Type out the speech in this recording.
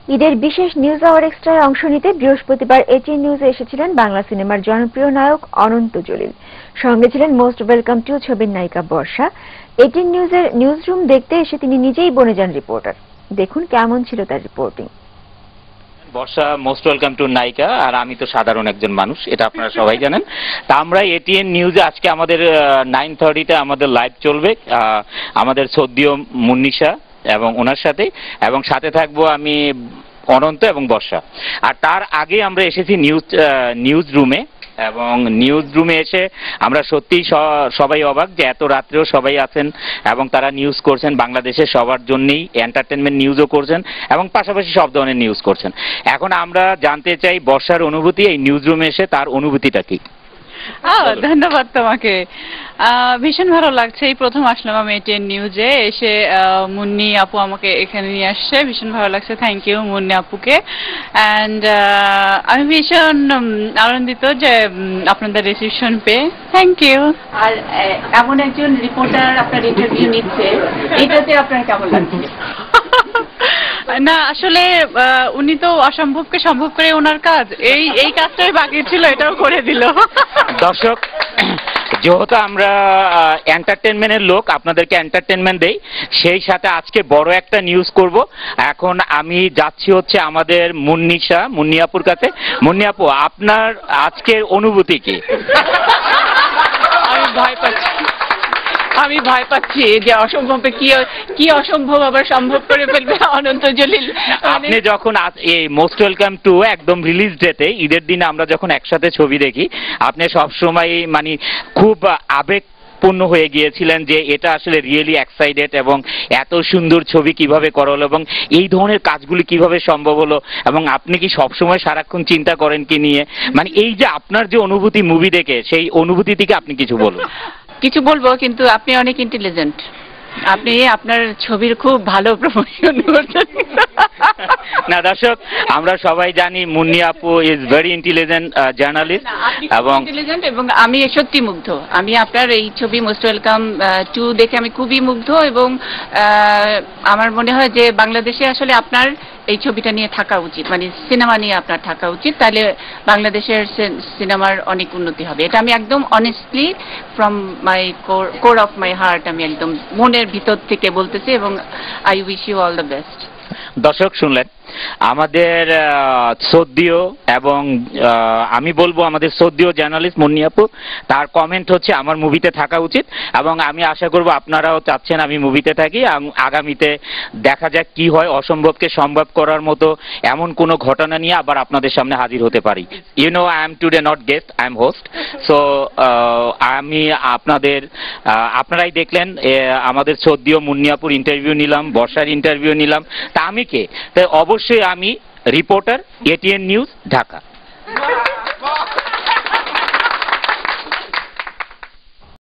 ঈদের বিশেষ news hour এক্সট্রায় অংশ নিতে বৃহস্পতিবার এটিএন নিউজে এসেছিলেন বাংলা সিনেমার জনপ্রিয় নায়ক অনন্ত জলিল। সঙ্গে ছিলেন মোস্ট ওয়েলকাম টু ছবির নায়িকা বর্ষা। এটিএন নিউজের নিউজ রুম দেখতে এসে তিনি নিজেই বনে যান রিপোর্টার। দেখুন কেমন ছিল তার reporting. Barsha most welcome to নায়িকা, আর আমি তো সাধারণ একজন মানুষ, এটা আপনারা সবাই জানেন। তা আমরা এটিএন নিউজে আজকে আমাদের 9:30-তে আমাদের লাইভ চলবে, আমাদের সদ্যীয় মুন্নিশা এবং ওনার সাথে, এবং সাথে থাকবো আমি অনন্ত এবং বর্ষা। আর তার আগে আমরা এসেছি নিউজ রুমে, এবং নিউজ রুমে এসে আমরা সত্যিই সবাই অবাক যে এত রাত্রেও সবাই আছেন এবং তারা নিউজ করছেন, বাংলাদেশের সবার জন্যই এন্টারটেনমেন্ট নিউজও করছেন এবং পাশাপাশি সব ধরনের নিউজ করছেন। এখন আমরা জানতে চাই বর্ষার অনুভূতি, এই নিউজ রুমে এসে তার অনুভূতিটা কি। ধন্যবাদ তোমাকে। ভীষণ ভালো লাগছে, এই প্রথম আসলাম আমি এটিএন নিউজে এসে। মুন্নি আপু আমাকে এখানে নিয়ে আসছে, ভীষণ ভালো লাগছে। থ্যাংক ইউ মুন্নি আপুকে। অ্যান্ড আমি ভীষণ আনন্দিত যে আপনাদের রিসিপশন পেয়ে। Thank you. আর এমন একজন রিপোর্টার আপনার ইন্টারভিউ নিচ্ছে, এটাতে আপনার কেমন লাগছে? না আসলে উনি তো অসম্ভবকে সম্ভব করে ওনার কাজ, এই কাজটাই বাকি ছিল, এটাও করে দিল। দর্শক, যেহেতু আমরা এন্টারটেনমেন্টের লোক, আপনাদেরকে এন্টারটেনমেন্ট দেই, সেই সাথে আজকে বড় একটা নিউজ করব। এখন আমি যাচ্ছি হচ্ছে আমাদের মুন্নি আপুর কাছে। মুন্নি আপু, আপনার আজকের অনুভূতি কি? আমি ভয় পাচ্ছি যে অসম্ভবে কি অসম্ভব আবার সম্ভব করে ফেলবে অনন্ত জলিল। আপনি যখন এই মোস্ট ওয়েলকাম টু একদম রিলিজ ডেতে, ঈদের দিনে আমরা যখন একসাথে ছবি দেখি, আপনি সবসময় মানে খুব আবেগপূর্ণ হয়ে গিয়েছিলেন যে এটা আসলে রিয়েলি এক্সাইটেড এবং এত সুন্দর ছবি কিভাবে করা হলো এবং এই ধরনের কাজগুলি কিভাবে সম্ভব হলো, এবং আপনি কি সবসময় সারাক্ষণ চিন্তা করেন কি নিয়ে, মানে এই যে আপনার যে অনুভূতি মুভি দেখে, সেই অনুভূতি থেকে আপনি কিছু বলুন। কিছু বলবো, কিন্তু আপনি অনেক ইন্টেলিজেন্ট, আপনি আপনার ছবির খুব ভালো প্রমোশন করছেন। না দর্শক, আমরা সবাই জানি মুন্নি আপু ইজ ভেরি ইন্টেলিজেন্ট জার্নালিস্ট, এবং আমি সত্যি মুগ্ধ। আমি আপনার এই ছবি মোস্ট ওয়েলকাম টু দেখে আমি খুবই মুগ্ধ, এবং আমার মনে হয় যে বাংলাদেশে আসলে আপনার এই ছবিটা নিয়ে থাকা উচিত, মানে সিনেমা নিয়ে আপনার থাকা উচিত, তাহলে বাংলাদেশের সিনেমার অনেক উন্নতি হবে। এটা আমি একদম honestly from my core of my heart আমি একদম মনের ভিতর থেকে বলতেছি, এবং I wish you all the best. দর্শক শুনলেন আমাদের সদ্যীয়, এবং আমি বলবো আমাদের সদ্যীয় জার্নালিস্ট মুন্নি আপু, তার কমেন্ট হচ্ছে আমার মুভিতে থাকা উচিত, এবং আমি আশা করব আপনারাও চাচ্ছেন আমি মুভিতে থাকি। আগামীতে দেখা যাক কি হয়, অসম্ভবকে সম্ভব করার মতো এমন কোনো ঘটনা নিয়ে আবার আপনাদের সামনে হাজির হতে পারি। You know, I am today not guest, I am host. So আমি আপনারাই দেখলেন আমাদের সদ্যীয় মুন্নি আপুর ইন্টারভিউ নিলাম, বর্ষার ইন্টারভিউ নিলাম। তা আমি কে? তাই অবশ্যই আমি রিপোর্টার, এটিএন নিউজ, ঢাকা।